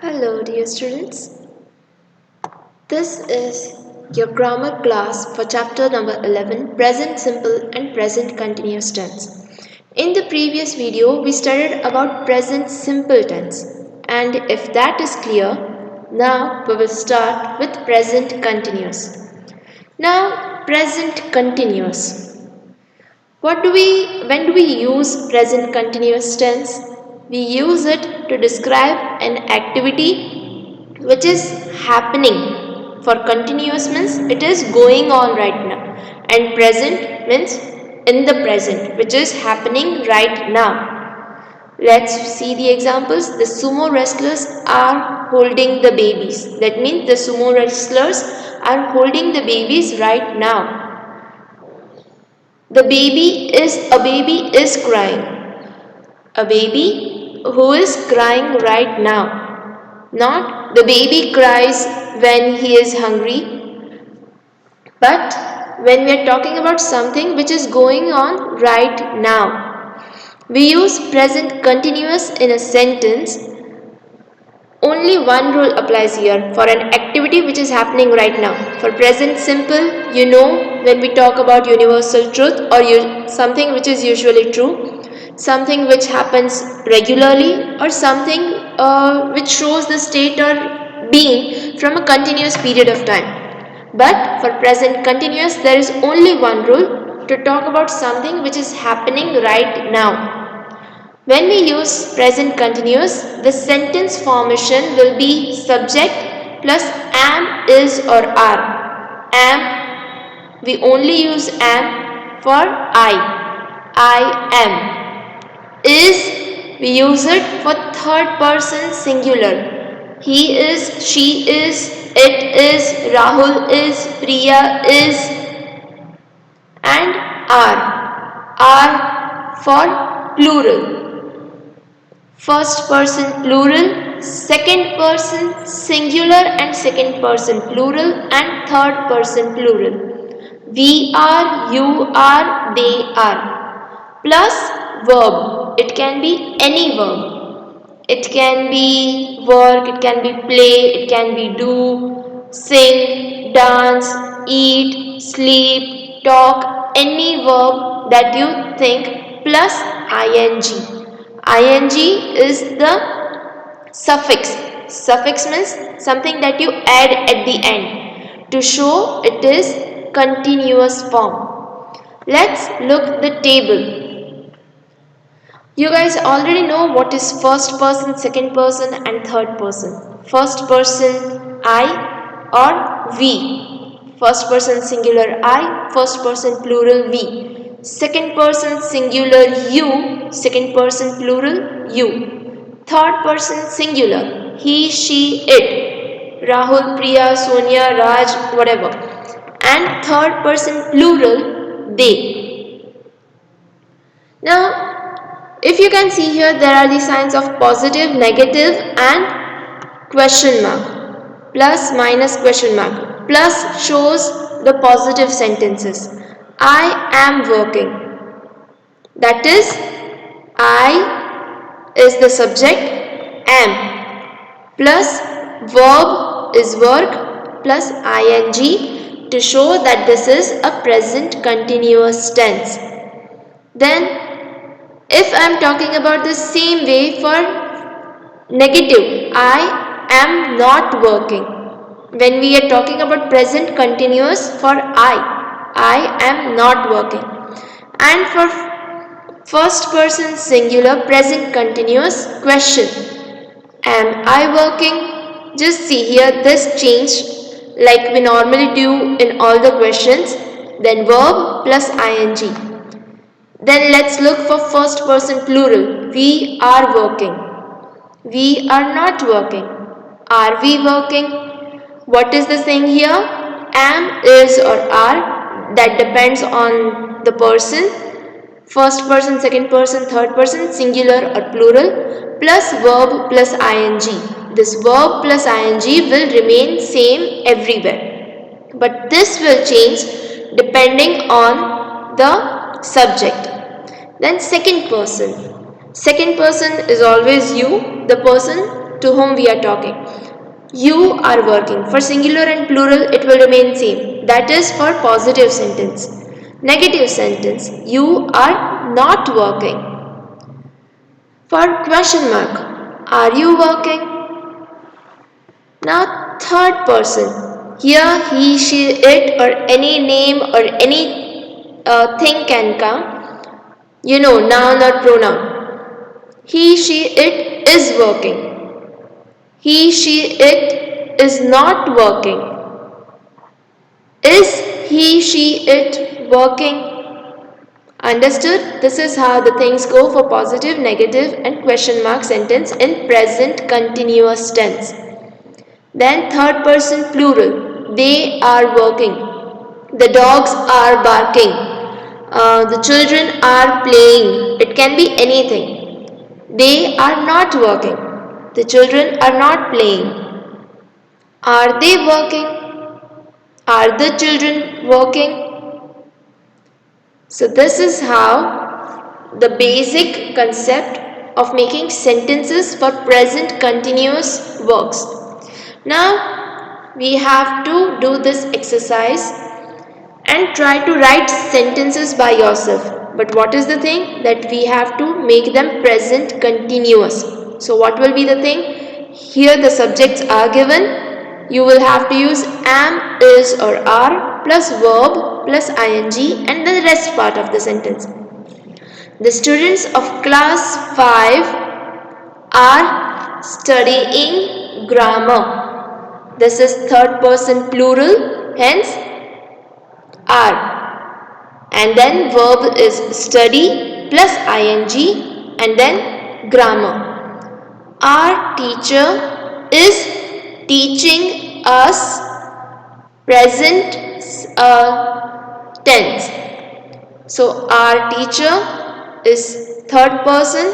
Hello dear students, this is your grammar class for chapter number 11, present simple and present continuous tense. In the previous video we studied about present simple tense, and if that is clear, now we will start with present continuous. Now present continuous. When do we use present continuous tense? We use it to describe an activity which is happening. For continuous means it is going on right now, and present means in the present, which is happening right now. Let's see the examples. The sumo wrestlers are holding the babies. That means the sumo wrestlers are holding the babies right now. A baby is crying. A baby who is crying right now. Not the baby cries when he is hungry, but when we are talking about something which is going on right now. We use present continuous in a sentence. Only one rule applies here for an activity which is happening right now. For present simple, when we talk about universal truth or something which is usually true, something which happens regularly, or something which shows the state or being from a continuous period of time. But for present continuous, there is only one rule: to talk about something which is happening right now. When we use present continuous, the sentence formation will be subject plus am, is or are. Am, we only use am for I am. Is, we use it for third person singular. He is, she is, it is, Rahul is, Priya is, and are for plural. First person plural, second person singular and second person plural, and third person plural. We are, you are, they are. Plus verb. It can be any verb. It can be work, it can be play, it can be do, sing, dance, eat, sleep, talk, any verb that you think plus ing. Ing is the suffix. Suffix means something that you add at the end to show it is continuous form. Let's look the table. You guys already know what is first person, second person and third person. First person I or we. First person singular I, first person plural we. Second person singular you, second person plural you. Third person singular he, she, it. Rahul, Priya, Sonia, Raj, whatever. And third person plural they. Now, if you can see here, there are the signs of positive, negative and question mark. Plus, minus, question mark. Plus shows the positive sentences. I am working. That is, I is the subject, am. Plus verb is work plus ing to show that this is a present continuous tense. Then if I am talking about the same way for negative, I am not working. When we are talking about present continuous for I am not working. And for first person singular present continuous question, am I working? Just see here this change like we normally do in all the questions. Then verb plus ing. Then let's look for first person plural. We are working. We are not working. Are we working? What is the thing here? Am, is or are. That depends on the person. First person, second person, third person, singular or plural, plus verb plus ing. This verb plus ing will remain same everywhere, but this will change depending on the subject. Then second person. Second person is always you, the person to whom we are talking. You are working. For singular and plural, it will remain same. That is for positive sentence. Negative sentence, you are not working. For question mark, are you working? Now third person, here he, she, it or any name or any thing can come. Noun or pronoun. He, she, it is working. He, she, it is not working. Is he, she, it working? Understood? This is how the things go for positive, negative and question mark sentence in present continuous tense. Then third person plural. They are working. The dogs are barking. The children are playing. It can be anything. They are not working. The children are not playing. Are they working? Are the children working? So this is how the basic concept of making sentences for present continuous works. Now we have to do this exercise and try to write sentences by yourself. But what is the thing? That we have to make them present continuous. So what will be the thing? Here the subjects are given. You will have to use am, is or are plus verb plus ing and the rest part of the sentence. The students of class 5 are studying grammar. This is third person plural, hence are. And then verb is study plus ing and then grammar. Our teacher is teaching us present tense. So our teacher is third person.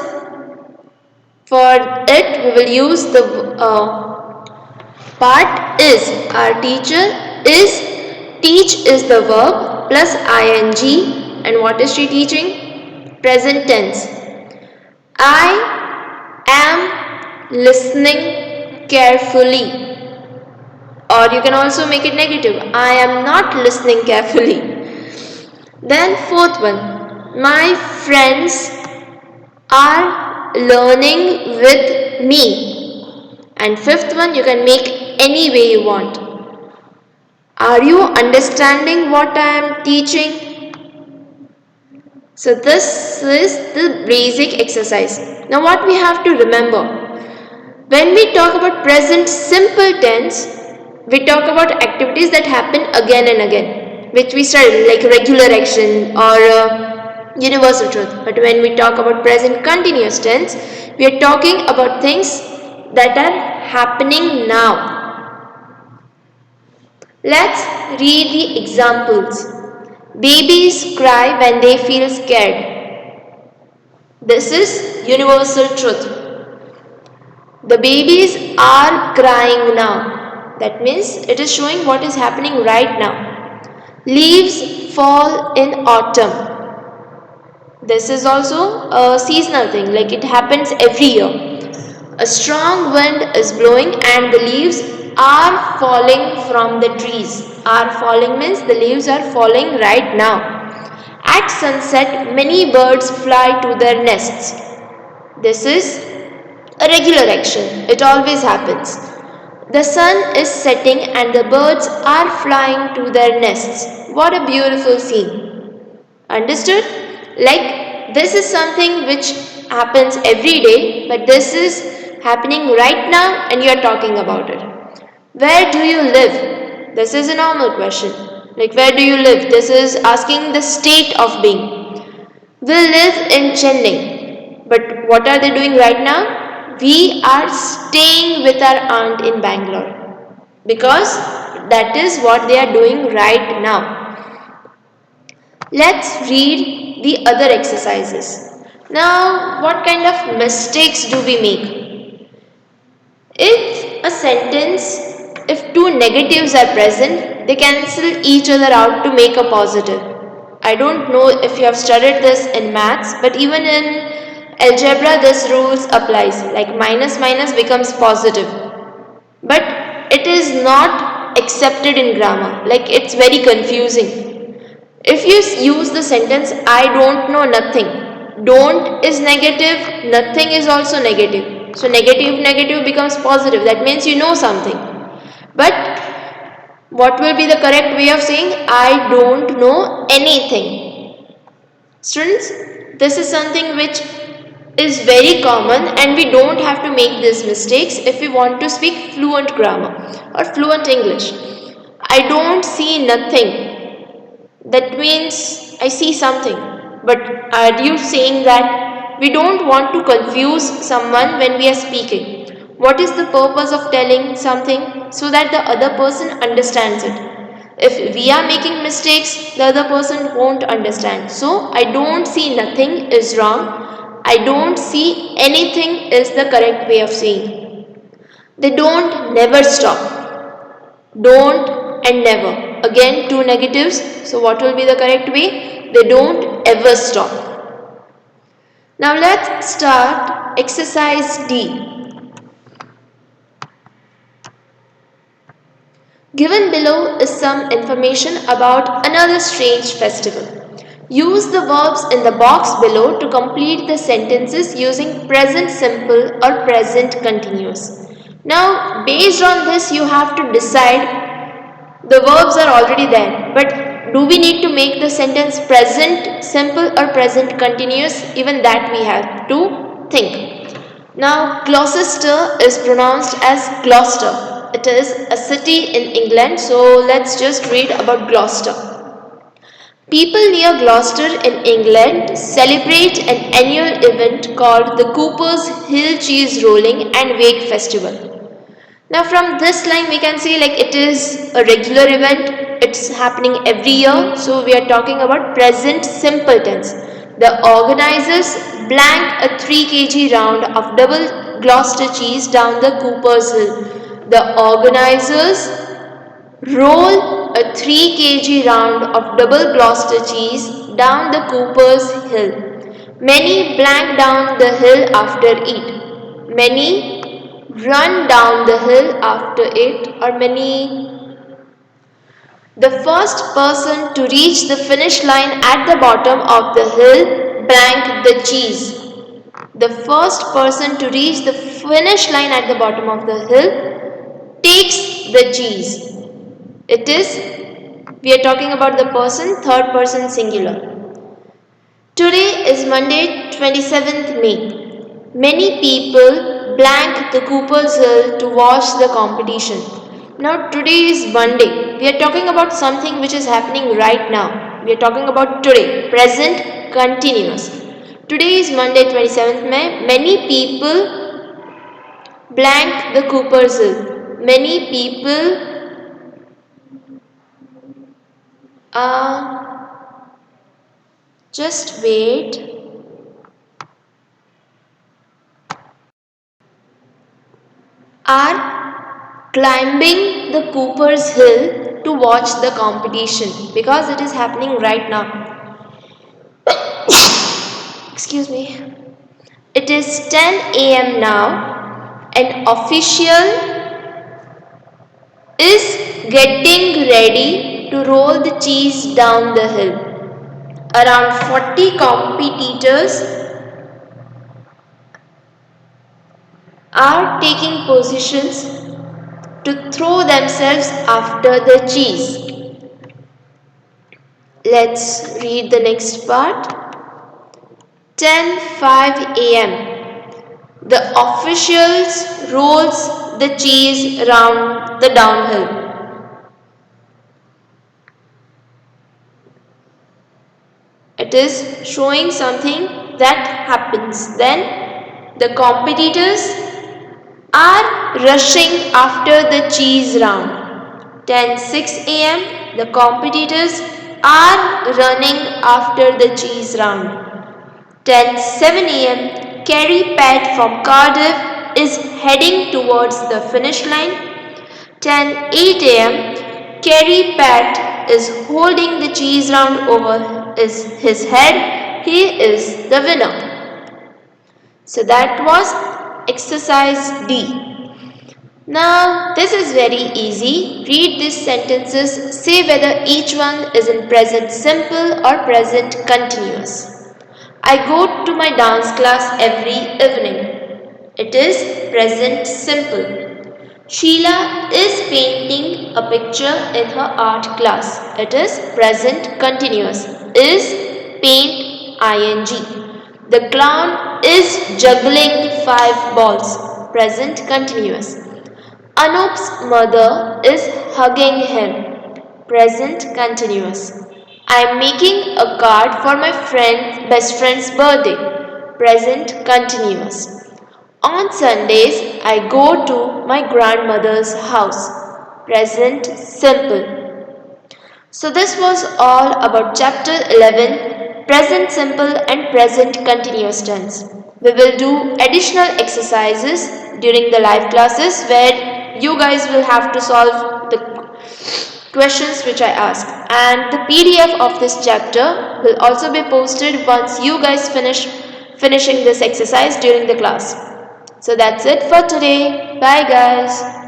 For it we will use the part is. Our teacher is. Teach is the verb plus ing, and what is she teaching? Present tense. I am listening carefully. Or you can also make it negative. I am not listening carefully. Then fourth one. My friends are learning with me. And fifth one, you can make any way you want. Are you understanding what I am teaching? So this is the basic exercise. Now what we have to remember, when we talk about present simple tense, we talk about activities that happen again and again, which we studied like regular action or universal truth. But when we talk about present continuous tense, we are talking about things that are happening now. Let's read the examples. Babies cry when they feel scared. This is universal truth. The babies are crying now. That means it is showing what is happening right now. Leaves fall in autumn. This is also a seasonal thing, like it happens every year. A strong wind is blowing and the leaves are falling from the trees. Are falling means the leaves are falling right now. At sunset, many birds fly to their nests. This is a regular action. It always happens. The sun is setting and the birds are flying to their nests. What a beautiful scene. Understood? Like this is something which happens every day, but this is happening right now and you are talking about it. Where do you live? This is a normal question. Like where do you live? This is asking the state of being. We live in Chennai. But what are they doing right now? We are staying with our aunt in Bangalore. Because that is what they are doing right now. Let's read the other exercises. Now, what kind of mistakes do we make? If a sentence, if two negatives are present, they cancel each other out to make a positive. I don't know if you have studied this in maths, but even in Algebra, this rules applies, like minus minus becomes positive. But it is not accepted in grammar, like it's very confusing. If you use the sentence, I don't know nothing, don't is negative, nothing is also negative. So negative negative becomes positive, that means you know something. But what will be the correct way of saying I don't know anything? Students, this is something which is very common and we don't have to make these mistakes if we want to speak fluent grammar or fluent English. I don't see nothing. That means I see something. But are you saying that we don't want to confuse someone when we are speaking? What is the purpose of telling something so that the other person understands it? If we are making mistakes, the other person won't understand. So, I don't see nothing is wrong. I don't see anything is the correct way of saying. They don't never stop. Don't and never. Again, two negatives. So, what will be the correct way? They don't ever stop. Now, let's start exercise D. Given below is some information about another strange festival. Use the verbs in the box below to complete the sentences using present simple or present continuous. Now, based on this, you have to decide. The verbs are already there, but do we need to make the sentence present simple or present continuous? Even that we have to think. Now, Gloucester is pronounced as Gloucester. It is a city in England, so let's just read about Gloucester. People near Gloucester in England celebrate an annual event called the Cooper's Hill Cheese Rolling and Wake Festival. Now from this line we can see like it is a regular event, it's happening every year, so we are talking about present simple tense. The organizers blank a 3 kg round of double Gloucester cheese down the Cooper's Hill. The organizers roll a 3 kg round of double Gloucester cheese down the Cooper's Hill. Many blank down the hill after it. Many run down the hill after it, or many. The first person to reach the finish line at the bottom of the hill blank the cheese. The first person to reach the finish line at the bottom of the hill takes the cheese. It is, we are talking about the person, third person singular. Today is Monday, 27th May. Many people blank the Cooper's Hill to watch the competition. Now today is Monday. We are talking about something which is happening right now. We are talking about today, present continuous. Today is Monday, 27th May. Many people blank the Cooper's Hill. Many people just wait. Are climbing the Cooper's Hill to watch the competition because it is happening right now. Excuse me. It is 10 a.m. now. An official is getting ready to roll the cheese down the hill. Around 40 competitors are taking positions to throw themselves after the cheese. Let's read the next part. 10:05 a.m. The officials rolls the cheese round the downhill. It is showing something that happens. Then the competitors are rushing after the cheese round. 10:06 a.m. The competitors are running after the cheese round. 10:07 a.m. Carrie Pat from Cardiff is heading towards the finish line. 10:08 a.m. Carrie Pat is holding the cheese round over his head. He is the winner. So that was exercise D. Now this is very easy. Read these sentences, say whether each one is in present simple or present continuous. I go to my dance class every evening. It is present simple. Sheila is painting a picture in her art class. It is present continuous. Is paint ing. The clown is juggling 5 balls. Present continuous. Anoop's mother is hugging him. Present continuous. I am making a card for my best friend's birthday. Present continuous. On Sundays, I go to my grandmother's house. Present simple. So this was all about chapter 11, present simple and present continuous tense. We will do additional exercises during the live classes where you guys will have to solve the questions which I ask, and the PDF of this chapter will also be posted once you guys finishing this exercise during the class. So that's it for today. Bye guys.